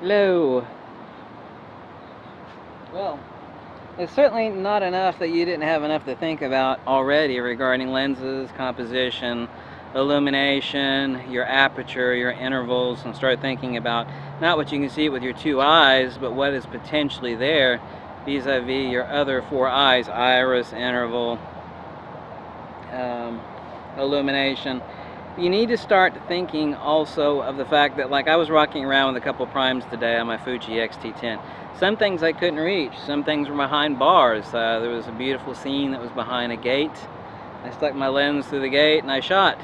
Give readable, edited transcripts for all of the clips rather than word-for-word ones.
Hello. Well, it's certainly not enough that you didn't have enough to think about already regarding lenses, composition, illumination, your aperture, your intervals, and start thinking about not what you can see with your two eyes, but what is potentially there vis-a-vis your other four eyes: iris, interval, illumination. You need to start thinking also of the fact that, like, I was rocking around with a couple primes today on my Fuji X-T10. Some things I couldn't reach. Some things were behind bars. There was a beautiful scene that was behind a gate. I stuck my lens through the gate and I shot.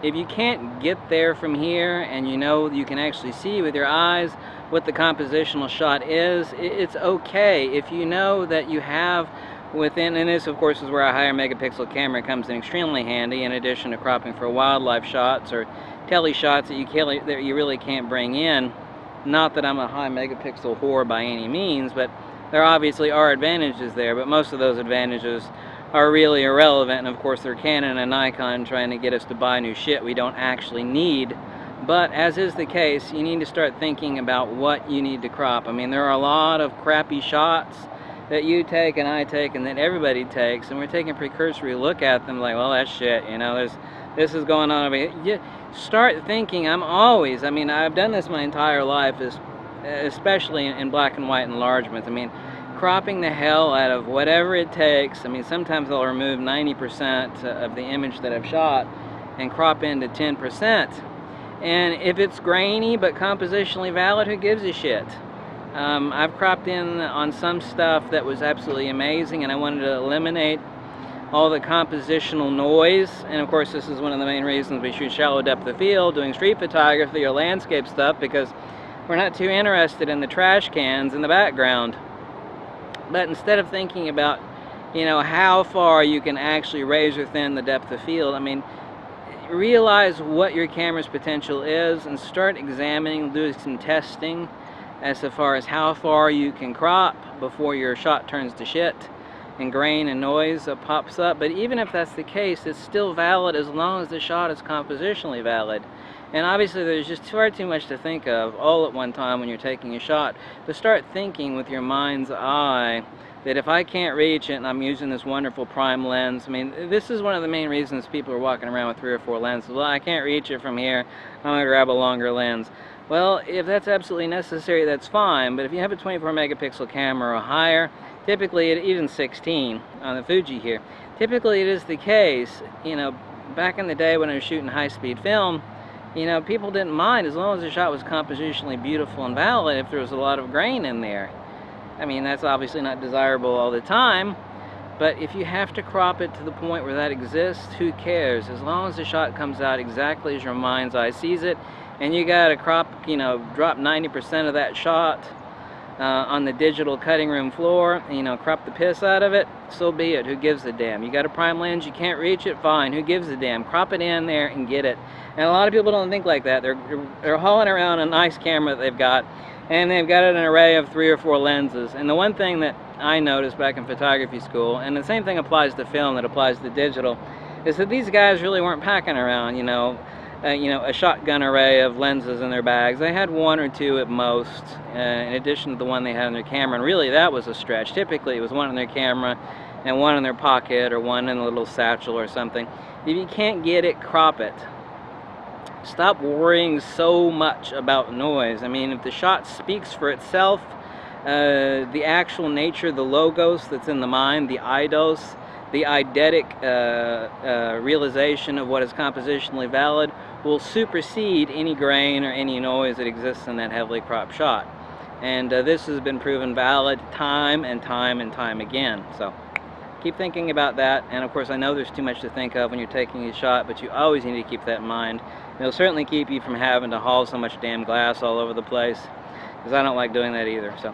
If you can't get there from here and you know you can actually see with your eyes what the compositional shot is, it's okay. If you know that you have within, and this of course is where a higher megapixel camera comes in extremely handy, in addition to cropping for wildlife shots or tele shots that you really can't bring in. Not that I'm a high megapixel whore by any means, but there obviously are advantages there, but most of those advantages are really irrelevant, and of course they're Canon and Nikon trying to get us to buy new shit we don't actually need. But as is the case, you need to start thinking about what you need to crop. I mean, there are a lot of crappy shots that you take and I take and that everybody takes, and we're taking a precursory look at them like, well, that's shit, you know, this is going on over here. You start thinking, I've done this my entire life, especially in black and white enlargements. I mean, cropping the hell out of whatever it takes. I mean, sometimes I'll remove 90% of the image that I've shot and crop into 10%. And if it's grainy but compositionally valid, who gives a shit? I've cropped in on some stuff that was absolutely amazing, and I wanted to eliminate all the compositional noise. And of course, this is one of the main reasons we shoot shallow depth of field doing street photography or landscape stuff, because we're not too interested in the trash cans in the background. But instead of thinking about, you know, how far you can actually razor thin the depth of field, I mean, realize what your camera's potential is and start examining, doing some testing as far as how far you can crop before your shot turns to shit and grain and noise pops up. But even if that's the case, it's still valid as long as the shot is compositionally valid. And obviously there's just far too much to think of all at one time when you're taking a shot, to start thinking with your mind's eye that if I can't reach it and I'm using this wonderful prime lens, I mean, this is one of the main reasons people are walking around with 3 or 4 lenses. Well, I can't reach it from here, I'm gonna grab a longer lens. Well, if that's absolutely necessary, that's fine, but if you have a 24 megapixel camera or higher, typically even 16 on the Fuji here, typically it is the case, you know, back in the day when I was shooting high-speed film, you know, people didn't mind as long as the shot was compositionally beautiful and valid if there was a lot of grain in there. I mean, that's obviously not desirable all the time, but if you have to crop it to the point where that exists, who cares? As long as the shot comes out exactly as your mind's eye sees it, and you gotta crop, you know, drop 90% of that shot on the digital cutting room floor, you know, crop the piss out of it, so be it. Who gives a damn? You got a prime lens, you can't reach it, fine. Who gives a damn? Crop it in there and get it. And a lot of people don't think like that. They're hauling around a nice camera that they've got, and they've got an array of 3 or 4 lenses. And the one thing that I noticed back in photography school, and the same thing applies to film that applies to digital, is that these guys really weren't packing around, you know, a shotgun array of lenses in their bags. They had 1 or 2 at most, in addition to the one they had in their camera, and really that was a stretch. Typically it was 1 in their camera and 1 in their pocket or 1 in a little satchel or something. If you can't get it, crop it. Stop worrying so much about noise. I mean, if the shot speaks for itself, the actual nature, the logos that's in the mind, the eidos, the eidetic realization of what is compositionally valid will supersede any grain or any noise that exists in that heavily cropped shot. And this has been proven valid time and time and time again. So keep thinking about that. And of course, I know there's too much to think of when you're taking a shot, but you always need to keep that in mind. It'll certainly keep you from having to haul so much damn glass all over the place, because I don't like doing that either. So